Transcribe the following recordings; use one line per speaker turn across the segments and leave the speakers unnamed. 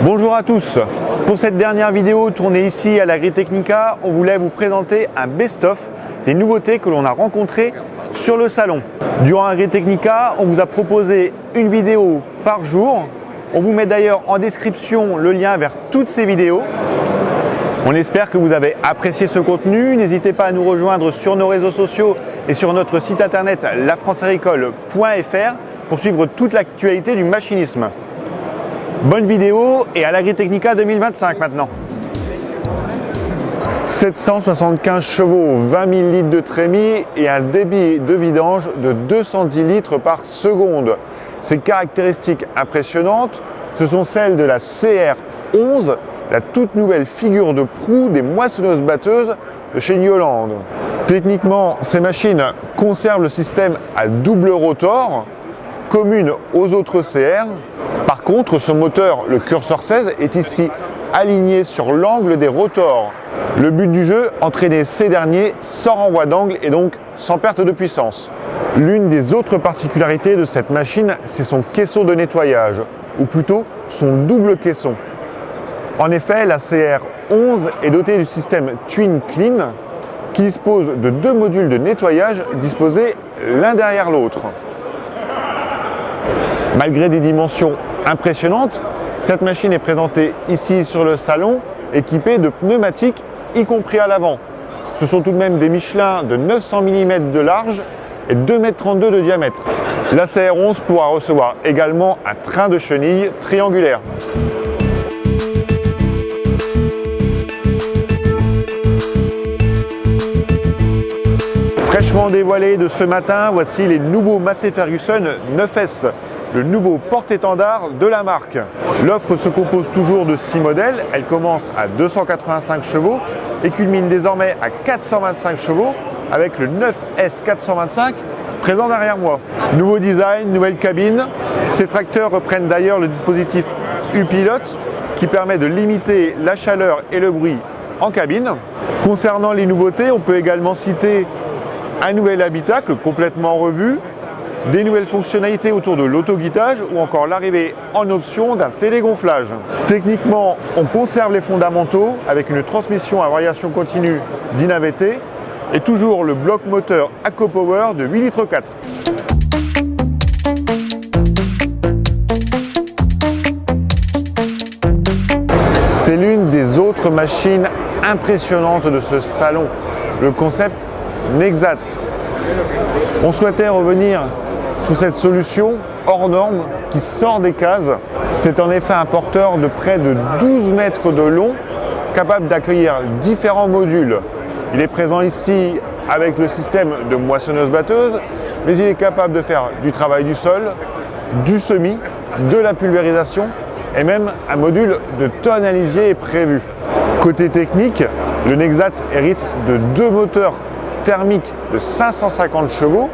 Bonjour à tous. Pour cette dernière vidéo tournée ici à l'Agritechnica, on voulait vous présenter un best-of des nouveautés que l'on a rencontrées sur le salon. Durant Agritechnica, on vous a proposé une vidéo par jour. On vous met d'ailleurs en description le lien vers toutes ces vidéos. On espère que vous avez apprécié ce contenu. N'hésitez pas à nous rejoindre sur nos réseaux sociaux et sur notre site internet lafranceagricole.fr pour suivre toute l'actualité du machinisme. Bonne vidéo et à l'Agritechnica 2025 maintenant. 775 chevaux, 20 000 litres de trémie et un débit de vidange de 210 litres par seconde. Ces caractéristiques impressionnantes, ce sont celles de la CR11, la toute nouvelle figure de proue des moissonneuses-batteuses de chez New Holland. Techniquement, ces machines conservent le système à double rotor, commune aux autres CR. Par contre, ce moteur, le Cursor 16, est ici aligné sur l'angle des rotors. Le but du jeu, entraîner ces derniers sans renvoi d'angle et donc sans perte de puissance. L'une des autres particularités de cette machine, c'est son caisson de nettoyage, ou plutôt son double caisson. En effet, la CR11 est dotée du système Twin Clean, qui dispose de deux modules de nettoyage disposés l'un derrière l'autre. Malgré des dimensions impressionnantes, cette machine est présentée ici sur le salon, équipée de pneumatiques, y compris à l'avant. Ce sont tout de même des Michelin de 900 mm de large et 2,32 m de diamètre. La CR11 pourra recevoir également un train de chenilles triangulaire. Fraîchement dévoilé de ce matin, voici les nouveaux Massey Ferguson 9S. Le nouveau porte-étendard de la marque. L'offre se compose toujours de 6 modèles, elle commence à 285 chevaux et culmine désormais à 425 chevaux avec le 9S 425 présent derrière moi. Nouveau design, nouvelle cabine. Ces tracteurs reprennent d'ailleurs le dispositif U-Pilot qui permet de limiter la chaleur et le bruit en cabine. Concernant les nouveautés, on peut également citer un nouvel habitacle complètement revu, des nouvelles fonctionnalités autour de l'auto-guidage ou encore l'arrivée en option d'un télégonflage. Techniquement, on conserve les fondamentaux avec une transmission à variation continue d'INAVT et toujours le bloc moteur ACOPower de 8,4 litres. C'est l'une des autres machines impressionnantes de ce salon, le concept Nexat. On souhaitait revenir sur cette solution hors norme qui sort des cases. C'est en effet un porteur de près de 12 mètres de long, capable d'accueillir différents modules. Il est présent ici avec le système de moissonneuse-batteuse, mais il est capable de faire du travail du sol, du semis, de la pulvérisation et même un module de tonalisier est prévu. Côté technique, le Nexat hérite de deux moteurs thermiques de 550 chevaux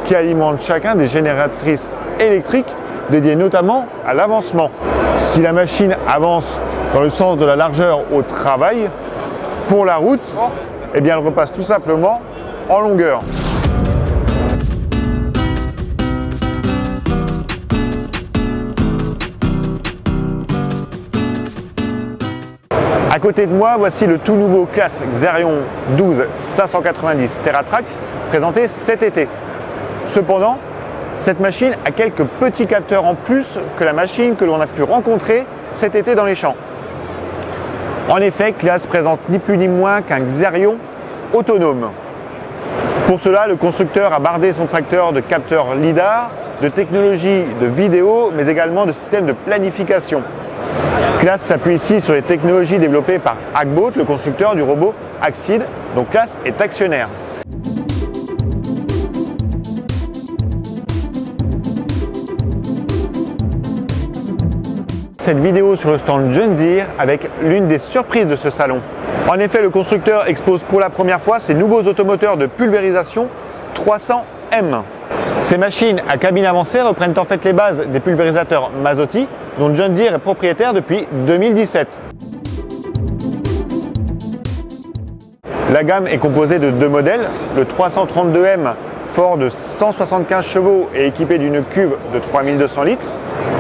qui alimentent chacun des génératrices électriques dédiées notamment à l'avancement. Si la machine avance dans le sens de la largeur au travail, pour la route, eh bien elle repasse tout simplement en longueur. À côté de moi, voici le tout nouveau classe Xerion 12 590 TerraTrack présenté cet été. Cependant, cette machine a quelques petits capteurs en plus que la machine que l'on a pu rencontrer cet été dans les champs. En effet, Claas présente ni plus ni moins qu'un Xerion autonome. Pour cela, le constructeur a bardé son tracteur de capteurs LiDAR, de technologies de vidéo, mais également de systèmes de planification. Claas s'appuie ici sur les technologies développées par Hackbot, le constructeur du robot Axid, dont Claas est actionnaire. Cette vidéo sur le stand John Deere avec l'une des surprises de ce salon. En effet, le constructeur expose pour la première fois ses nouveaux automoteurs de pulvérisation 300M. Ces machines à cabine avancée reprennent en fait les bases des pulvérisateurs Masotti dont John Deere est propriétaire depuis 2017. La gamme est composée de deux modèles, le 332M fort de 175 chevaux et équipé d'une cuve de 3200 litres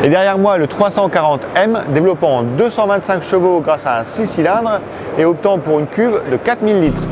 Et derrière moi, le 340M, développant 225 chevaux grâce à un 6 cylindres et optant pour une cuve de 4000 litres.